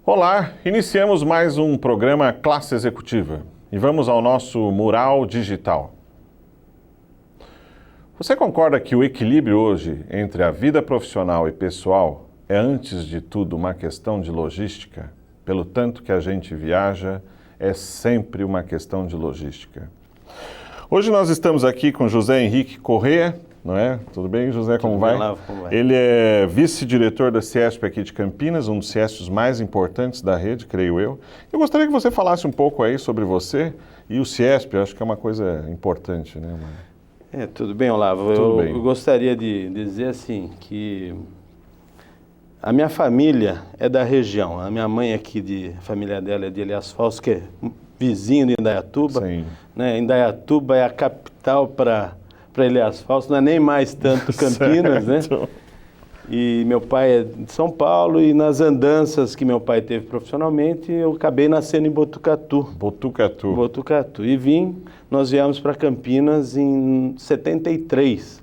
Olá, iniciamos mais um programa Classe Executiva e vamos ao nosso mural digital. Você concorda que o equilíbrio hoje entre a vida profissional e pessoal é, antes de tudo, uma questão de logística? Pelo tanto que a gente viaja, é sempre uma questão de logística. Hoje nós estamos aqui com José Henrique Corrêa, não é? Tudo bem, José? Como vai? Como vai? Ele é vice-diretor da CIESP aqui de Campinas, um dos CIESPs mais importantes da rede, creio eu. Eu gostaria que você falasse um pouco aí sobre você e o CIESP, eu acho que é uma coisa importante, né? Tudo bem, Olavo. Eu gostaria de dizer assim que a minha família é da região. A minha mãe aqui, a família dela é de Elias Falso, que é vizinho de Indaiatuba. Sim. Né? Indaiatuba é a capital para Elias Falso, não é nem mais tanto Campinas, né? E meu pai é de São Paulo e nas andanças que meu pai teve profissionalmente, eu acabei nascendo em Botucatu. Botucatu. E nós viemos para Campinas em 73,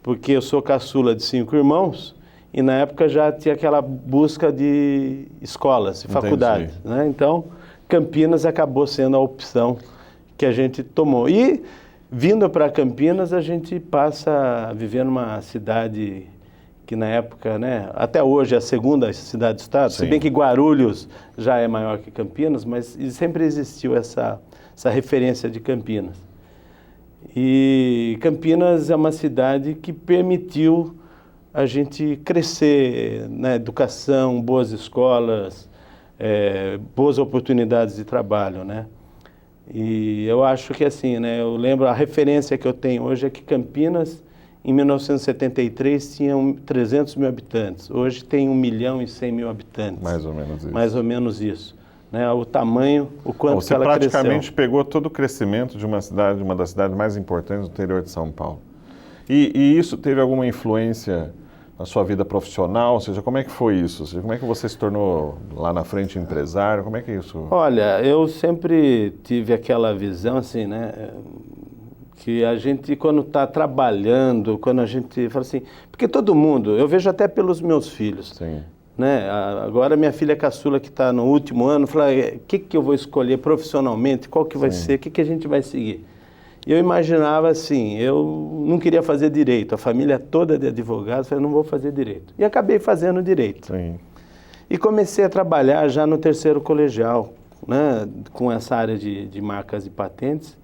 porque eu sou caçula de 5 irmãos e na época já tinha aquela busca de escolas, faculdades, né? Então, Campinas acabou sendo a opção que a gente tomou. E vindo para Campinas, a gente passa a viver numa cidade que na época, né, até hoje é a segunda cidade do estado, se bem que Guarulhos já é maior que Campinas, mas sempre existiu essa referência de Campinas. E Campinas é uma cidade que permitiu a gente crescer na educação, boas escolas, boas oportunidades de trabalho, né? E eu acho que assim, né, eu lembro, a referência que eu tenho hoje é que Campinas, em 1973, tinha 300 mil habitantes. Hoje tem 1.100.000 habitantes. Mais ou menos isso. Mais ou menos isso. Né? O tamanho, o quanto que ela cresceu. Você praticamente pegou todo o crescimento de uma cidade, uma das cidades mais importantes do interior de São Paulo. E isso teve alguma influência na sua vida profissional? Ou seja, como é que foi isso? Ou seja, como é que você se tornou lá na frente empresário? Como é que é isso? Olha, eu sempre tive aquela visão assim, né? Que a gente, quando está trabalhando, quando a gente fala assim... Porque todo mundo, eu vejo até pelos meus filhos. Sim. Né? Agora minha filha caçula que está no último ano, fala, o que eu vou escolher profissionalmente? Qual que vai ser? O que a gente vai seguir? E eu imaginava assim, eu não queria fazer direito. A família toda de advogados, falei, não vou fazer direito. E acabei fazendo direito. Sim. E comecei a trabalhar já no terceiro colegial, né? Com essa área de marcas e patentes.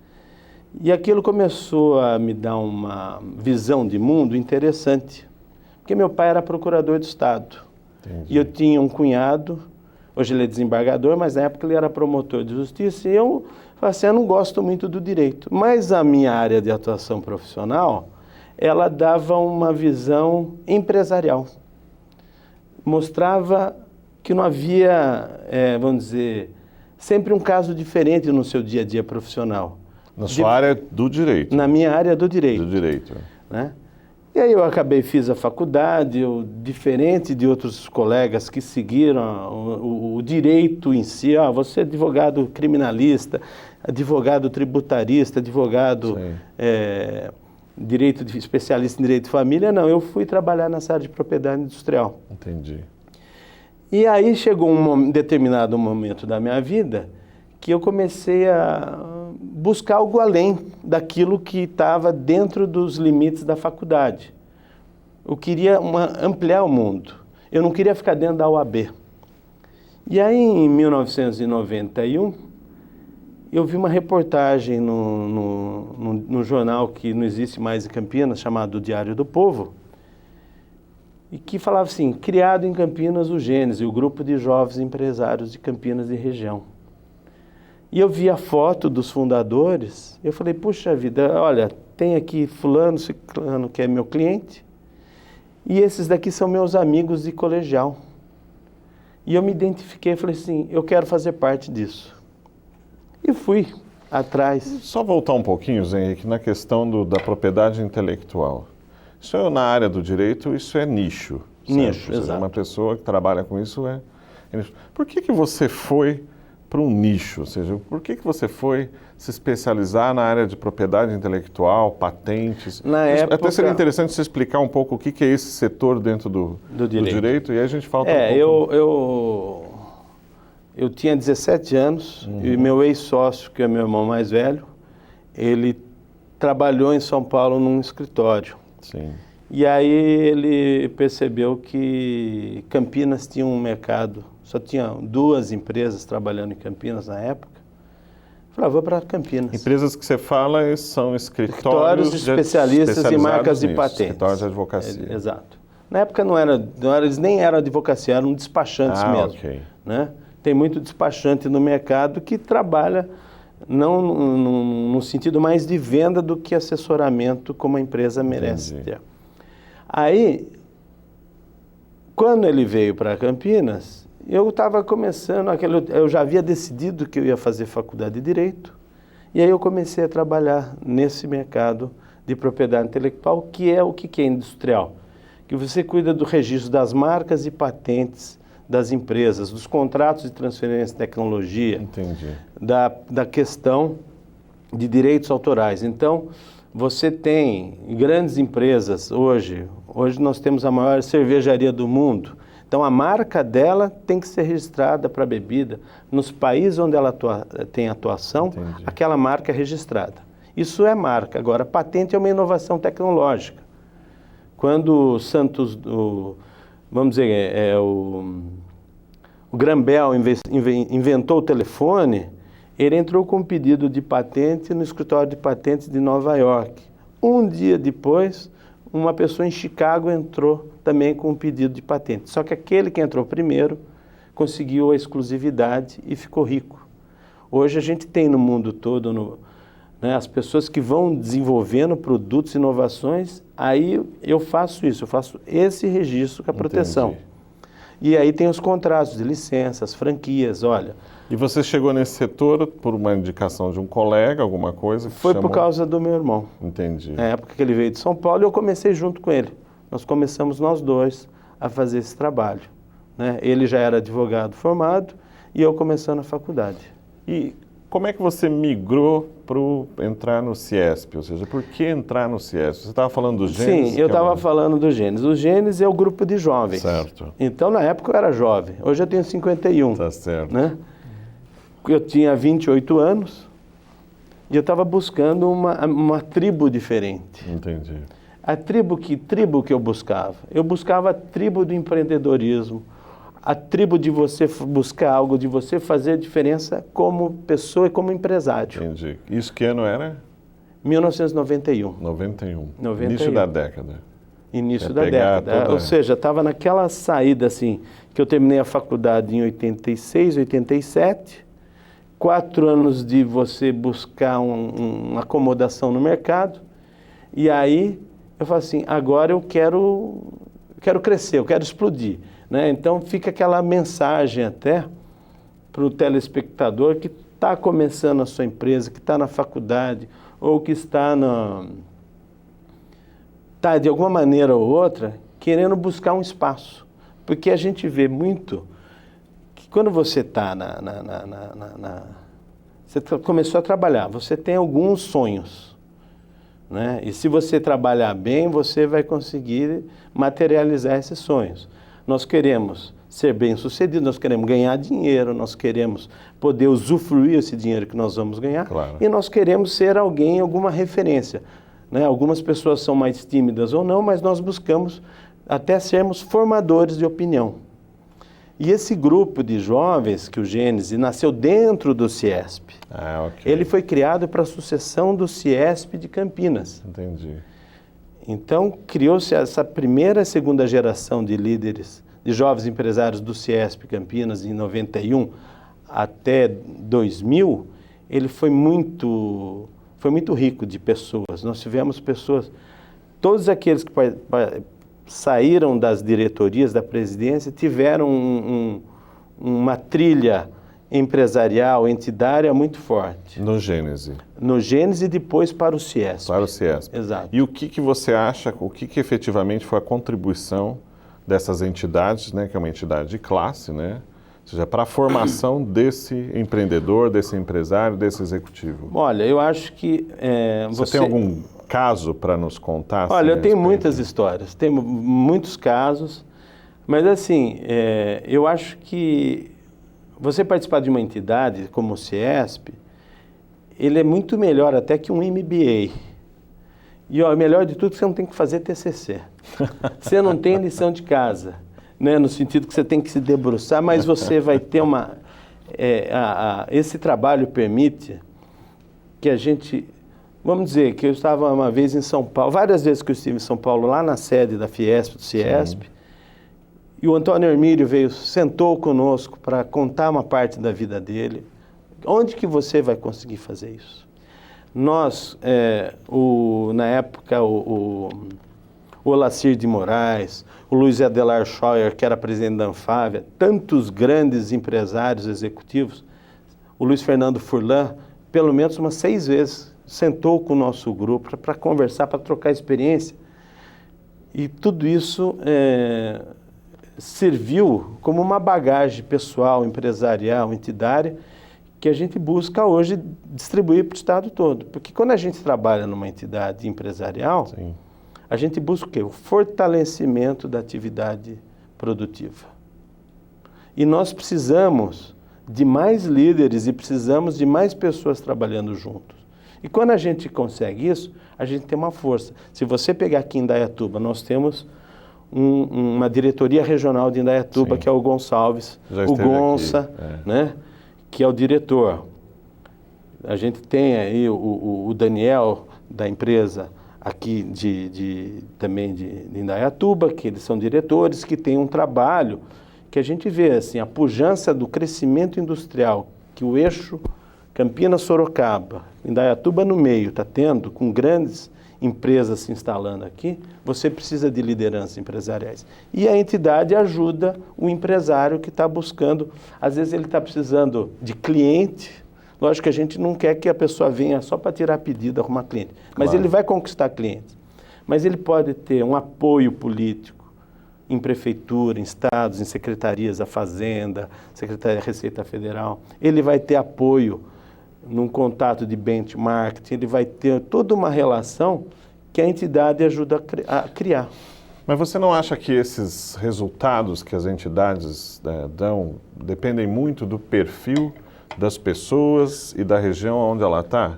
E aquilo começou a me dar uma visão de mundo interessante. Porque meu pai era procurador do Estado. Entendi. E eu tinha um cunhado, hoje ele é desembargador, mas na época ele era promotor de justiça. E eu falei assim, eu não gosto muito do direito. Mas a minha área de atuação profissional, ela dava uma visão empresarial. Mostrava que não havia, vamos dizer, sempre um caso diferente no seu dia a dia profissional. Na sua área do direito. Na minha área do direito. Do direito. Né? E aí eu fiz a faculdade, diferente de outros colegas que seguiram o direito em si. Você é advogado criminalista, advogado tributarista, advogado especialista em direito de família. Não, eu fui trabalhar nessa área de propriedade industrial. Entendi. E aí chegou um determinado momento da minha vida que eu comecei a buscar algo além daquilo que estava dentro dos limites da faculdade. Eu queria ampliar o mundo. Eu não queria ficar dentro da UAB. E aí, em 1991, eu vi uma reportagem no jornal que não existe mais em Campinas, chamado Diário do Povo, e que falava assim, criado em Campinas o Gênesis, o grupo de jovens empresários de Campinas e região. E eu vi a foto dos fundadores, eu falei, puxa vida, olha, tem aqui fulano, ciclano, que é meu cliente, e esses daqui são meus amigos de colegial. E eu me identifiquei, falei assim, eu quero fazer parte disso. E fui atrás. Só voltar um pouquinho, Zé Henrique, na questão da propriedade intelectual. Isso é na área do direito, isso é nicho. Nicho, exato. Uma pessoa que trabalha com isso é nicho. Por que você foi para um nicho? Ou seja, por que você foi se especializar na área de propriedade intelectual, patentes? Na época... Até seria interessante você explicar um pouco o que é esse setor dentro do direito, e aí a gente fala um pouco. eu tinha 17 anos e meu ex-sócio, que é meu irmão mais velho, ele trabalhou em São Paulo num escritório. Sim. E aí ele percebeu que Campinas tinha um mercado, só tinha 2 empresas trabalhando em Campinas na época. Falei, vou para Campinas. Empresas que você fala são Escritórios especialistas em marcas e nisso, patentes. Escritórios de advocacia. Exato. Na época eles nem eram advocacia, eram despachantes mesmo. Ok. Né? Tem muito despachante no mercado que trabalha não no sentido mais de venda do que assessoramento como a empresa merece ter. Aí, quando ele veio para Campinas, eu estava começando, eu já havia decidido que eu ia fazer faculdade de Direito, e aí eu comecei a trabalhar nesse mercado de propriedade intelectual, que é o que é industrial, que você cuida do registro das marcas e patentes das empresas, dos contratos de transferência de tecnologia, Entendi. da questão de direitos autorais. Então, você tem grandes empresas hoje nós temos a maior cervejaria do mundo, então a marca dela tem que ser registrada para bebida. Nos países onde ela tem atuação, Entendi. aquela marca é registrada. Isso é marca. Agora, patente é uma inovação tecnológica. Quando o Santos, vamos dizer, o Graham Bell inventou o telefone, ele entrou com um pedido de patente no escritório de patentes de Nova York. Um dia depois, uma pessoa em Chicago entrou também com um pedido de patente. Só que aquele que entrou primeiro conseguiu a exclusividade e ficou rico. Hoje a gente tem no mundo todo, né, as pessoas que vão desenvolvendo produtos e inovações, aí eu faço isso, eu faço esse registro com a proteção. Entendi. E aí tem os contratos de licenças, franquias, olha. E você chegou nesse setor por uma indicação de um colega, alguma coisa? Foi por causa do meu irmão. Entendi. Na época que ele veio de São Paulo, eu comecei junto com ele. Nós começamos nós dois a fazer esse trabalho. Né? Ele já era advogado formado e eu começando a faculdade. E como é que você migrou para entrar no CIESP? Ou seja, por que entrar no CIESP? Você estava falando do Gênesis? Sim, eu estava falando do Gênesis. O Gênesis é o grupo de jovens. Certo. Então, na época eu era jovem. Hoje eu tenho 51. Tá certo. Né? Eu tinha 28 anos e eu estava buscando uma tribo diferente. Entendi. A tribo que eu buscava? Eu buscava a tribo do empreendedorismo, a tribo de você buscar algo, de você fazer a diferença como pessoa e como empresário. Entendi. Isso que ano era? 1991. 91. 91. Início da década. Início da década. Ou seja, estava naquela saída assim, que eu terminei a faculdade em 86, 87, 4 anos de você buscar uma acomodação no mercado, e aí eu falo assim, agora eu quero crescer, eu quero explodir. Né? Então fica aquela mensagem até para o telespectador que está começando a sua empresa, que está na faculdade, ou que está de alguma maneira ou outra querendo buscar um espaço. Porque a gente vê muito que quando você está você começou a trabalhar, você tem alguns sonhos. Né? E se você trabalhar bem, você vai conseguir materializar esses sonhos. Nós queremos ser bem-sucedidos, nós queremos ganhar dinheiro, nós queremos poder usufruir esse dinheiro que nós vamos ganhar, claro. E nós queremos ser alguém, alguma referência. Né? Algumas pessoas são mais tímidas ou não, mas nós buscamos até sermos formadores de opinião. E esse grupo de jovens, que o Gênesis nasceu dentro do CIESP, okay. Ele foi criado para a sucessão do CIESP de Campinas. Entendi. Então, criou-se essa primeira e segunda geração de líderes, de jovens empresários do CIESP Campinas, em 91 até 2000, ele foi muito rico de pessoas. Nós tivemos pessoas, todos aqueles que saíram das diretorias da presidência, tiveram uma trilha empresarial, entidária muito forte. No Gênesis. No Gênesis e depois para o CIESP. Para o CIESP. Exato. E o que você acha, o que efetivamente foi a contribuição dessas entidades, né, que é uma entidade de classe, né? Ou seja, para a formação desse empreendedor, desse empresário, desse executivo? Olha, eu acho que você tem algum caso para nos contar? Olha, eu tenho muitas histórias, tenho muitos casos, mas assim, eu acho que você participar de uma entidade como o CIESP, ele é muito melhor até que um MBA. E o melhor de tudo, você não tem que fazer TCC. Você não tem lição de casa, né? No sentido que você tem que se debruçar, mas você vai ter uma... esse trabalho permite que a gente... Vamos dizer que eu estava uma vez em São Paulo, várias vezes que eu estive em São Paulo, lá na sede da Fiesp, do CIESP, e o Antônio Hermílio sentou conosco para contar uma parte da vida dele. Onde que você vai conseguir fazer isso? Nós, na época, o Olacir de Moraes, o Luiz Adelar Scheuer, que era presidente da Anfávia, tantos grandes empresários executivos, o Luiz Fernando Furlan, pelo menos umas 6 vezes, sentou com o nosso grupo para conversar, para trocar experiência. E tudo isso serviu como uma bagagem pessoal, empresarial, entidária, que a gente busca hoje distribuir para o Estado todo. Porque quando a gente trabalha numa entidade empresarial, sim, a gente busca o quê? O fortalecimento da atividade produtiva. E nós precisamos de mais líderes e precisamos de mais pessoas trabalhando juntos. E quando a gente consegue isso, a gente tem uma força. Se você pegar aqui em Indaiatuba, nós temos uma diretoria regional de Indaiatuba, sim, que é o Gonçalves, o Gonça, né, que é o diretor. A gente tem aí o Daniel, da empresa aqui também de Indaiatuba, que eles são diretores, que tem um trabalho que a gente vê assim, a pujança do crescimento industrial, que o eixo Campinas-Sorocaba, Indaiatuba no meio, está tendo, com grandes empresas se instalando aqui, você precisa de lideranças empresariais. E a entidade ajuda o empresário que está buscando, às vezes ele está precisando de cliente. Lógico que a gente não quer que a pessoa venha só para tirar pedido, arrumar cliente, mas claro, ele vai conquistar clientes. Mas ele pode ter um apoio político em prefeitura, em estados, em secretarias da Fazenda, Secretaria da Receita Federal. Ele vai ter apoio num contato de benchmarking, ele vai ter toda uma relação que a entidade ajuda a criar. Mas você não acha que esses resultados que as entidades dão dependem muito do perfil das pessoas e da região onde ela está?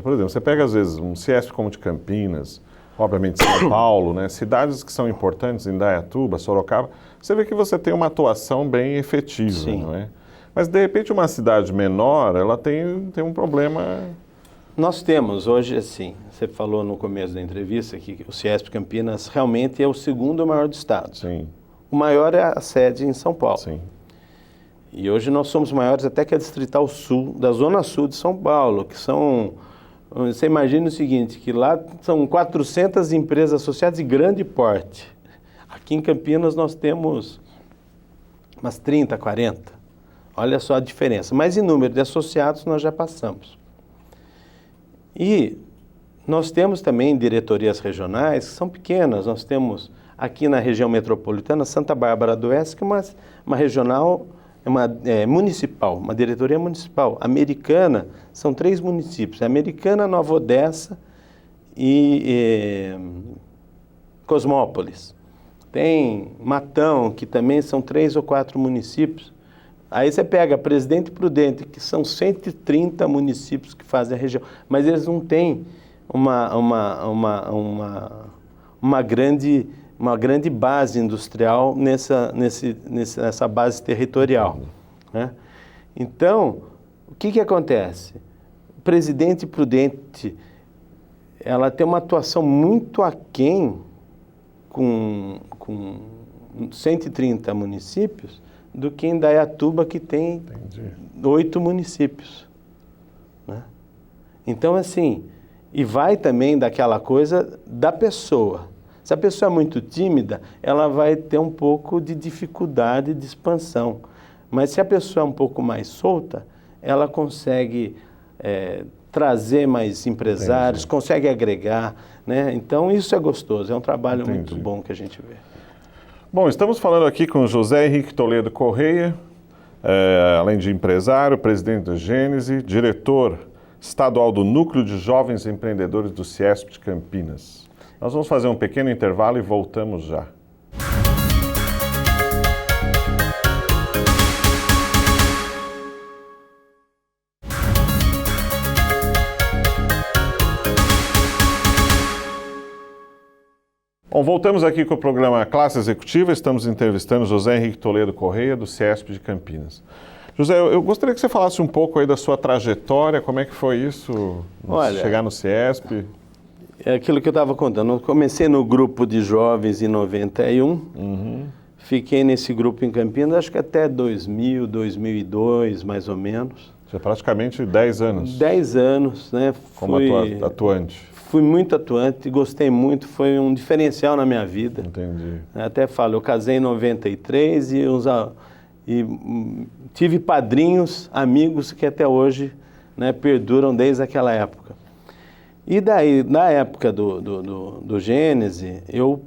Por exemplo, você pega às vezes um CIESP como de Campinas, obviamente São Paulo, né? Cidades que são importantes, Indaiatuba, Sorocaba, você vê que você tem uma atuação bem efetiva, sim, não é? Mas, de repente, uma cidade menor, ela tem um problema... Nós temos hoje, assim, você falou no começo da entrevista que o CIESP Campinas realmente é o segundo maior do estado. Sim. O maior é a sede em São Paulo. Sim. E hoje nós somos maiores até que a Distrital Sul, da Zona Sul de São Paulo, que são... Você imagina o seguinte, que lá são 400 empresas associadas de grande porte. Aqui em Campinas nós temos umas 30, 40. Olha só a diferença. Mas em número de associados nós já passamos. E nós temos também diretorias regionais que são pequenas. Nós temos aqui na região metropolitana Santa Bárbara do Oeste, que é uma regional, municipal, uma diretoria municipal. Americana, são 3 municípios. Americana, Nova Odessa e Cosmópolis. Tem Matão, que também são 3 ou 4 municípios. Aí você pega Presidente Prudente, que são 130 municípios que fazem a região, mas eles não têm uma grande base industrial nessa base territorial, né? Então, o que acontece? O Presidente Prudente, ela tem uma atuação muito aquém com 130 municípios, do que em Indaiatuba, que tem 8 municípios, né? Então, assim, e vai também daquela coisa da pessoa. Se a pessoa é muito tímida, ela vai ter um pouco de dificuldade de expansão. Mas se a pessoa é um pouco mais solta, ela consegue trazer mais empresários, entendi, consegue agregar, né? Então, isso é gostoso, é um trabalho, entendi, muito bom que a gente vê. Bom, estamos falando aqui com José Henrique Toledo Correia, além de empresário, presidente da Gênese, diretor estadual do Núcleo de Jovens Empreendedores do CIESP de Campinas. Nós vamos fazer um pequeno intervalo e voltamos já. Bom, voltamos aqui com o programa Classe Executiva. Estamos entrevistando José Henrique Toledo Correia, do CIESP de Campinas. José, eu gostaria que você falasse um pouco aí da sua trajetória, como é que foi isso, chegar no CIESP? É aquilo que eu estava contando. Eu comecei no grupo de jovens em 91, fiquei nesse grupo em Campinas, acho que até 2000, 2002, mais ou menos. Já praticamente 10 anos. 10 anos, né? Como atuante. Fui muito atuante, gostei muito, foi um diferencial na minha vida. Entendi. Até falo, eu casei em 93 e tive padrinhos, amigos que até hoje, né, perduram desde aquela época. E daí, na época do Gênese, o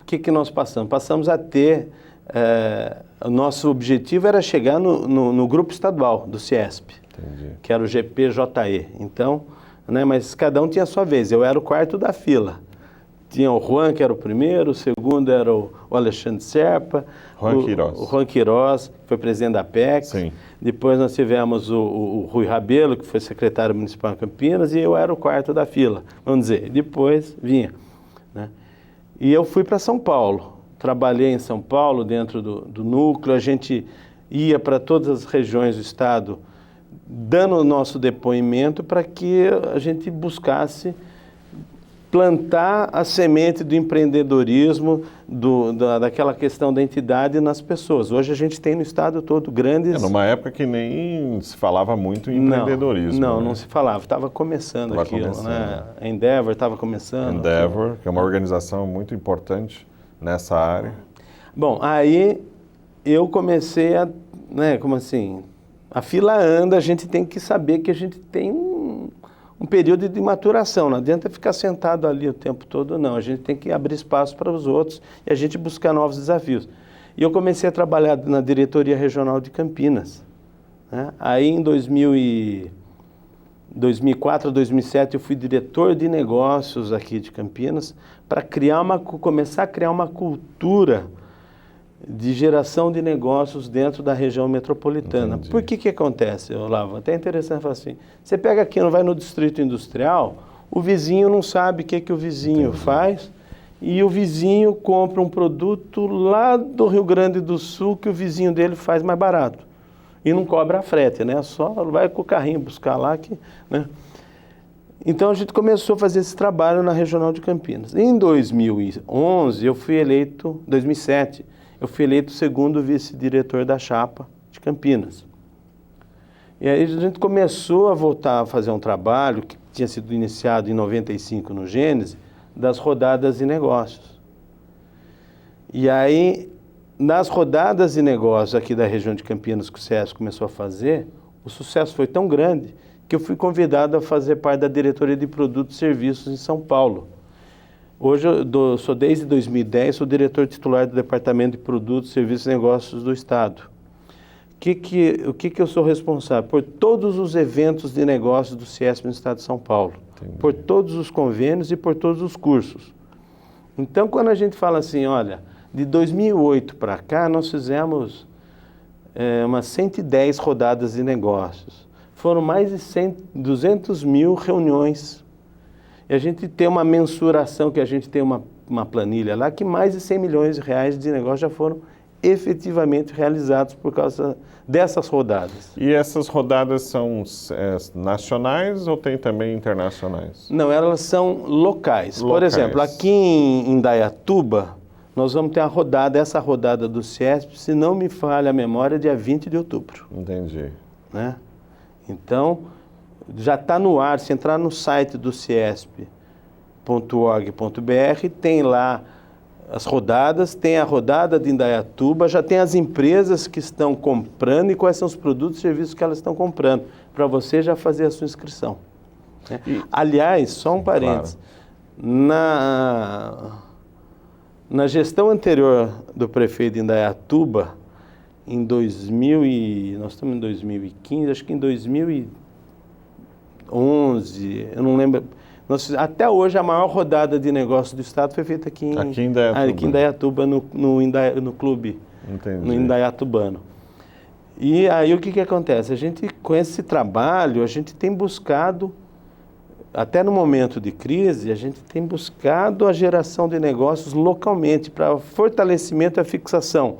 que nós passamos? Passamos a ter, o nosso objetivo era chegar no grupo estadual do CIESP, Entendi. que era o GPJE. Então, né, mas cada um tinha a sua vez, eu era o quarto da fila. Tinha o Juan, que era o primeiro, o segundo era o Alexandre Serpa, o Juan Queiroz, que foi presidente da Apex. Sim. Depois nós tivemos o Rui Rabelo, que foi secretário municipal de Campinas, e eu era o quarto da fila, vamos dizer. Depois vinha. Né? E eu fui para São Paulo. Trabalhei em São Paulo, dentro do núcleo. A gente ia para todas as regiões do estado, dando o nosso depoimento para que a gente buscasse plantar a semente do empreendedorismo, daquela questão da entidade nas pessoas. Hoje a gente tem no estado todo grandes... numa época que nem se falava muito em empreendedorismo. Não, né? não se falava. Estava começando aquilo, né? A Endeavor estava começando. Endeavor, que é uma organização muito importante nessa área. Bom, aí eu comecei a... né, como assim? A fila anda, a gente tem que saber que a gente tem um período de maturação, não adianta ficar sentado ali o tempo todo, não. A gente tem que abrir espaço para os outros e a gente buscar novos desafios. E eu comecei a trabalhar na diretoria regional de Campinas. Né? Aí em 2004, 2007, eu fui diretor de negócios aqui de Campinas para começar a criar uma cultura de geração de negócios dentro da região metropolitana. Entendi. Por que acontece, Olavo? Até é interessante falar assim, você pega aqui, não vai no distrito industrial, o vizinho não sabe o que o vizinho faz, e o vizinho compra um produto lá do Rio Grande do Sul que o vizinho dele faz mais barato. E não cobra frete, né? Só vai com o carrinho buscar lá, né? Então a gente começou a fazer esse trabalho na Regional de Campinas. Em 2011, eu fui eleito, 2007, eu fui eleito segundo vice-diretor da chapa de Campinas. E aí a gente começou a voltar a fazer um trabalho que tinha sido iniciado em 95 no Gênese, das rodadas de negócios. E aí, nas rodadas de negócios aqui da região de Campinas que o CIESP começou a fazer, o sucesso foi tão grande que eu fui convidado a fazer parte da diretoria de produtos e serviços em São Paulo. Hoje eu sou desde 2010, sou diretor titular do Departamento de Produtos, Serviços e Negócios do Estado. O que eu sou responsável? Por todos os eventos de negócios do CIESP no Estado de São Paulo. Entendi. Por todos os convênios e por todos os cursos. Então, quando a gente fala assim, olha, de 2008 para cá, nós fizemos umas 110 rodadas de negócios. Foram mais de 200 mil reuniões. E a gente tem uma mensuração, que a gente tem uma planilha lá, que mais de 100 milhões de reais de negócio já foram efetivamente realizados por causa dessas rodadas. E essas rodadas são nacionais ou tem também internacionais? Não, elas são locais. Por exemplo, aqui em Indaiatuba, nós vamos ter essa rodada do CIESP, se não me falha a memória, dia 20 de outubro. Entendi. Né? Então, já está no ar, se entrar no site do ciesp.org.br, tem lá as rodadas, tem a rodada de Indaiatuba, já tem as empresas que estão comprando e quais são os produtos e serviços que elas estão comprando, para você já fazer a sua inscrição. Né? Aliás, só um parênteses, claro. Na gestão anterior do prefeito de Indaiatuba, em nós estamos em 2015, acho que em 2011, eu não lembro. Até hoje, a maior rodada de negócios do estado foi feita aqui em Indaiatuba, no clube, Entendi. No Indaiatubano. E aí o que acontece? A gente, com esse trabalho, a gente tem buscado até no momento de crise, a gente tem buscado a geração de negócios localmente para fortalecimento e a fixação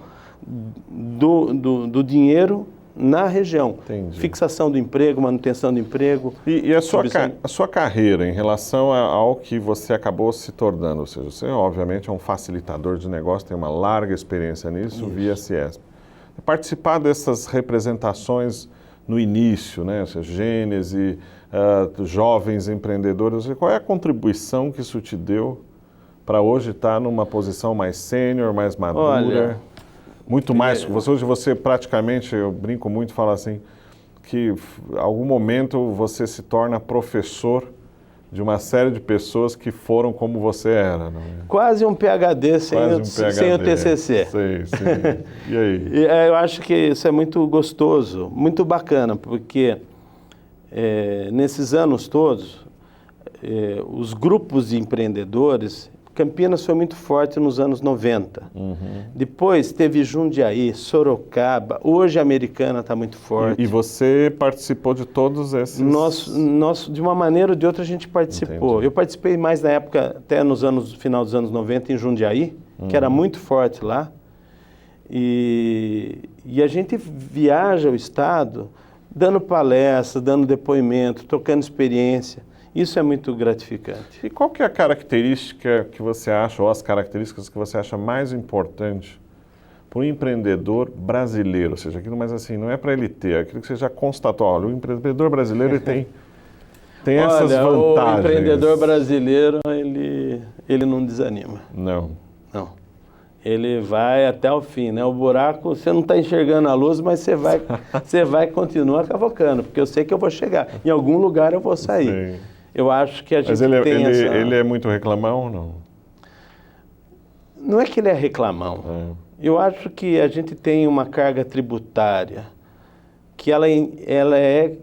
do dinheiro na região. Entendi. Fixação do emprego, manutenção do emprego. E a sua carreira em relação ao que você acabou se tornando? Ou seja, você obviamente é um facilitador de negócio, tem uma larga experiência nisso via Ciesp. Participar dessas representações no início, né? Ou seja, Gênese, jovens empreendedores, qual é a contribuição que isso te deu para hoje estar numa posição mais sênior, mais madura? Olha, muito mais, hoje você praticamente, eu brinco muito, falo assim, que em algum momento você se torna professor de uma série de pessoas que foram como você era. Não é? Quase um PhD sem o TCC. Sei. E aí? Eu acho que isso é muito gostoso, muito bacana, porque nesses anos todos, os grupos de empreendedores, Campinas foi muito forte nos anos 90. Depois teve Jundiaí, Sorocaba, hoje a Americana está muito forte. E você participou de todos esses? Nós, de uma maneira ou de outra, a gente participou. Entendi. Eu participei mais na época, até no final dos anos 90, em Jundiaí, que era muito forte lá. E a gente viaja o estado dando palestra, dando depoimento, trocando experiência. Isso é muito gratificante. E qual que é a característica que você acha, ou as características que você acha mais importante para um empreendedor brasileiro? Ou seja, aquilo, mas assim, não é para ele ter, aquilo que você já constatou, olha, o empreendedor brasileiro ele tem essas vantagens. O empreendedor brasileiro, ele não desanima. Não. Ele vai até o fim, né? O buraco, você não está enxergando a luz, mas você vai continuar cavocando, porque eu sei que eu vou chegar. Em algum lugar eu vou sair. Sim. Eu acho que a gente mas ele é muito reclamão ou não? Não é que ele é reclamão. Eu acho que a gente tem uma carga tributária que ela é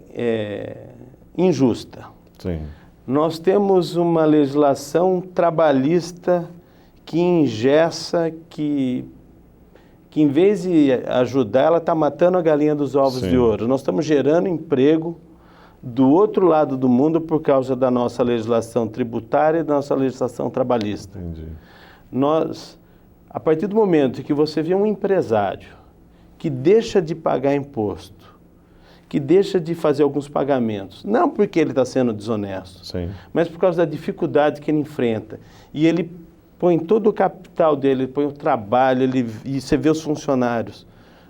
injusta. Sim. Nós temos uma legislação trabalhista que engessa, que em vez de ajudar, ela está matando a galinha dos ovos de ouro. Nós estamos gerando emprego do outro lado do mundo por causa da nossa legislação tributária e da nossa legislação trabalhista. Entendi. A partir do momento que você vê um empresário que deixa de pagar imposto, que deixa de fazer alguns pagamentos, não porque ele está sendo desonesto, mas por causa da dificuldade que ele enfrenta, e ele põe todo o capital dele, põe o trabalho, e você vê os funcionários,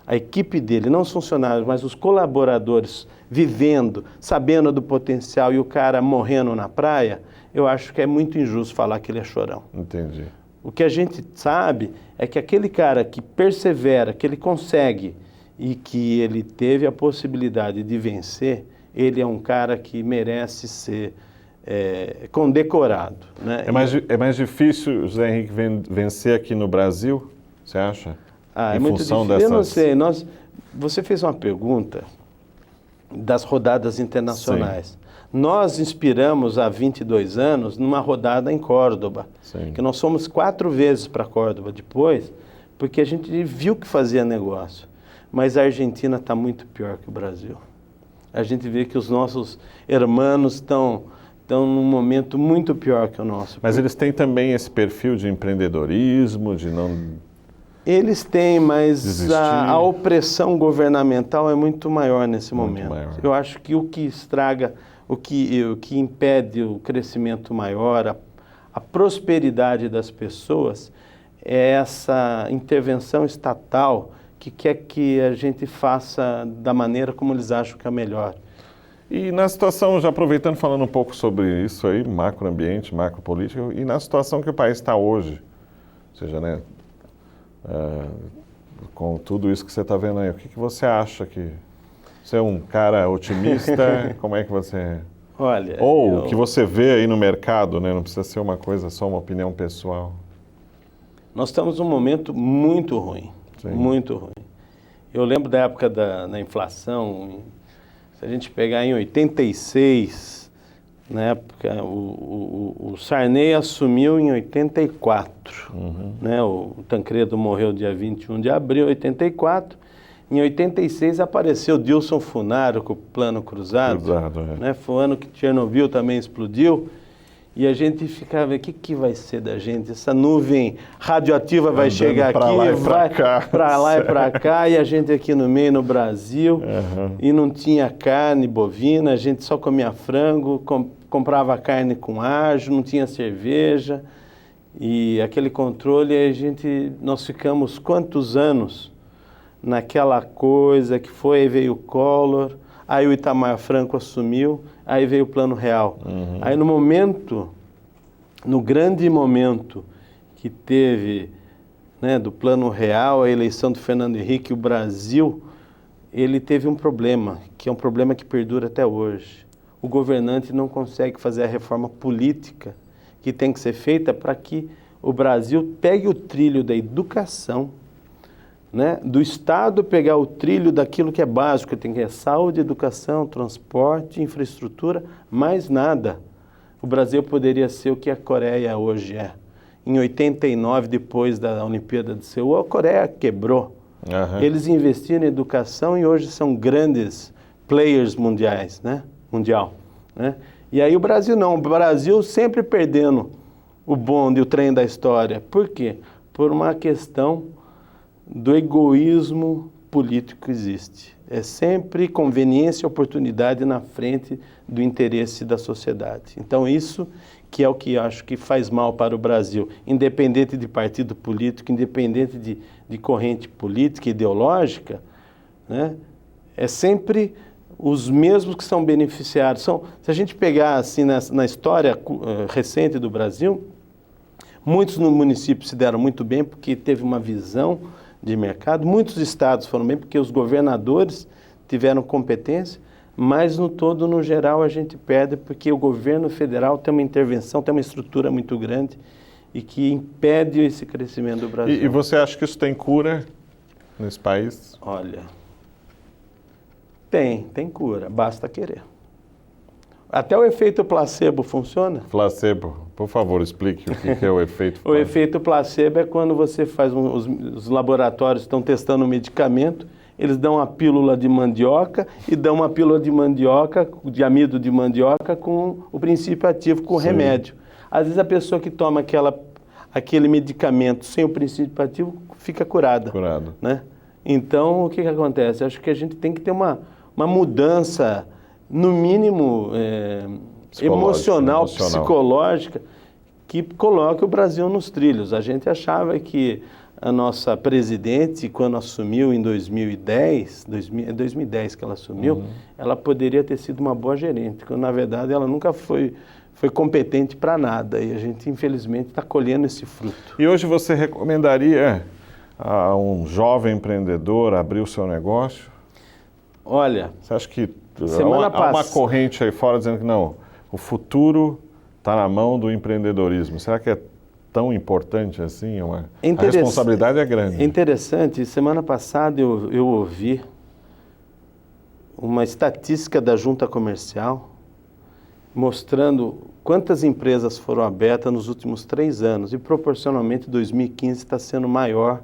a equipe dele, não os funcionários, mas os colaboradores vivendo, sabendo do potencial e o cara morrendo na praia, eu acho que é muito injusto falar que ele é chorão. Entendi. O que a gente sabe é que aquele cara que persevera, que ele consegue e que ele teve a possibilidade de vencer, ele é um cara que merece ser condecorado. Né? É mais difícil, José Henrique, vencer aqui no Brasil, você acha? É muito difícil. Eu não sei. Você fez uma pergunta das rodadas internacionais. Nós inspiramos há 22 anos numa rodada em Córdoba, que nós fomos 4 vezes para Córdoba depois, porque a gente viu que fazia negócio. Mas a Argentina está muito pior que o Brasil. A gente vê que os nossos irmãos estão num momento muito pior que o nosso. Mas eles têm também esse perfil de empreendedorismo, de não... Eles têm, mas a opressão governamental é muito maior nesse momento. Eu acho que o que estraga, o que impede o crescimento maior, a prosperidade das pessoas, é essa intervenção estatal que quer que a gente faça da maneira como eles acham que é melhor. E na situação, já aproveitando, falando um pouco sobre isso aí, macroambiente, macropolítica, e na situação que o país está hoje, ou seja, né, com tudo isso que você está vendo aí, o que você acha que... Você é um cara otimista? Como é que você... Olha... Ou o que você vê aí no mercado, né? Não precisa ser uma coisa, só uma opinião pessoal. Nós estamos num momento muito ruim, muito ruim. Eu lembro da época da inflação, se a gente pegar em 86, na época, o Sarney assumiu em 84, né? O Tancredo morreu dia 21 de abril de 84, Em 86 apareceu Dilson Funaro com o Plano Cruzado. Cruzado, né? Foi o ano que Chernobyl também explodiu. E a gente ficava, o que vai ser da gente? Essa nuvem radioativa vai chegar aqui, vai para lá e para cá, e a gente aqui no meio, no Brasil, e não tinha carne bovina, a gente só comia frango, comprava carne com ajo, não tinha cerveja, e aquele controle, nós ficamos quantos anos naquela coisa que foi, aí veio o Collor, aí o Itamar Franco assumiu, aí veio o Plano Real. Aí no grande momento que teve, né, do Plano Real, a eleição do Fernando Henrique, o Brasil, ele teve um problema, que é um problema que perdura até hoje. O governante não consegue fazer a reforma política que tem que ser feita para que o Brasil pegue o trilho da educação, né, do Estado pegar o trilho daquilo que é básico, tem que ter saúde, educação, transporte, infraestrutura, mais nada. O Brasil poderia ser o que a Coreia hoje é. Em 89, depois da Olimpíada de Seul, a Coreia quebrou. Eles investiram em educação e hoje são grandes players mundiais, né? E aí o Brasil não, o Brasil sempre perdendo o bonde, o trem da história. Por quê? Por uma questão do egoísmo político que existe. É sempre conveniência e oportunidade na frente do interesse da sociedade. Então isso que é o que acho que faz mal para o Brasil, independente de partido político, independente de corrente política, ideológica, né? É sempre os mesmos que são beneficiados. Se a gente pegar assim na história recente do Brasil, muitos municípios se deram muito bem porque teve uma visão de mercado, muitos estados foram bem porque os governadores tiveram competência, mas no todo, no geral, a gente perde porque o governo federal tem uma intervenção, tem uma estrutura muito grande e que impede esse crescimento do Brasil. E você acha que isso tem cura nesse país? Olha, tem cura, basta querer. Até o efeito placebo funciona? Placebo, por favor, explique o que é o efeito placebo. O efeito placebo é quando você faz, os laboratórios estão testando um medicamento, eles dão uma pílula de mandioca e dão uma pílula de mandioca, de amido de mandioca, com o princípio ativo, com o remédio. Às vezes a pessoa que toma aquele medicamento sem o princípio ativo fica curada. Né? Então, o que acontece? Acho que a gente tem que ter uma mudança, no mínimo, emocional, psicológica, que coloque o Brasil nos trilhos. A gente achava que a nossa presidente, quando assumiu em 2010 que ela assumiu, ela poderia ter sido uma boa gerente, quando na verdade ela nunca foi competente para nada, e a gente infelizmente está colhendo esse fruto. E hoje você recomendaria a um jovem empreendedor abrir o seu negócio? Olha, você acha que há uma corrente aí fora dizendo que não, o futuro está na mão do empreendedorismo? Será que é tão importante assim? A responsabilidade é grande. É interessante. Semana passada eu ouvi uma estatística da Junta Comercial mostrando quantas empresas foram abertas nos últimos 3 anos e proporcionalmente 2015 está sendo maior,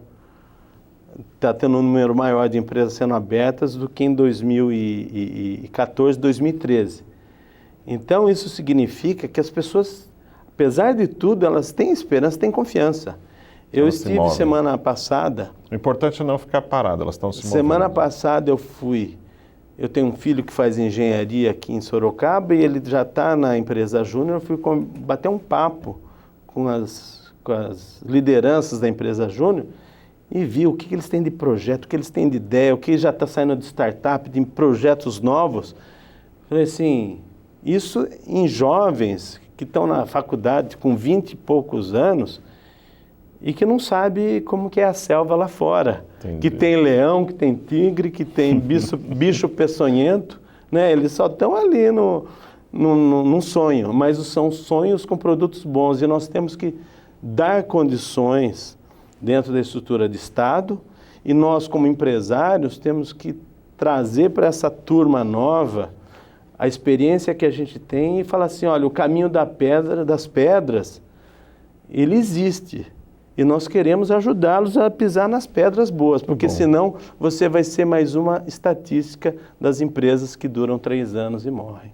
está tendo um número maior de empresas sendo abertas do que em 2014, 2013. Então isso significa que as pessoas, apesar de tudo, elas têm esperança, têm confiança. Eu estive semana passada... O importante é não ficar parado, elas estão se movendo. Semana passada eu tenho um filho que faz engenharia aqui em Sorocaba e ele já está na empresa Júnior. Eu fui bater um papo com as lideranças da empresa Júnior e vi o que eles têm de projeto, o que eles têm de ideia, o que já está saindo de startup, de projetos novos. Falei assim, isso em jovens que estão na faculdade com 20 e poucos anos e que não sabe como que é a selva lá fora. Entendi. Que tem leão, que tem tigre, que tem bicho peçonhento, né? Eles só estão ali num sonho, mas são sonhos com produtos bons e nós temos que dar condições dentro da estrutura de Estado e nós como empresários temos que trazer para essa turma nova a experiência que a gente tem e falar assim, olha, o caminho das pedras, ele existe. E nós queremos ajudá-los a pisar nas pedras boas, porque senão você vai ser mais uma estatística das empresas que duram 3 anos e morrem.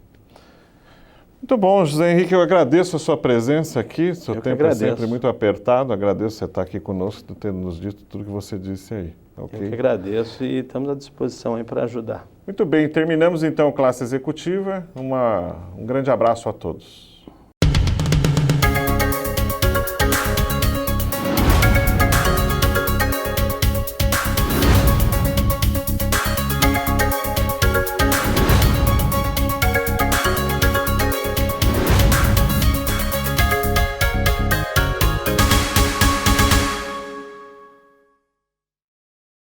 Muito bom, José Henrique, eu agradeço a sua presença aqui, seu tempo é sempre muito apertado, agradeço você estar aqui conosco, tendo nos dito tudo que você disse aí. Okay? Eu que agradeço e estamos à disposição aí para ajudar. Muito bem, terminamos então Classe Executiva, um grande abraço a todos.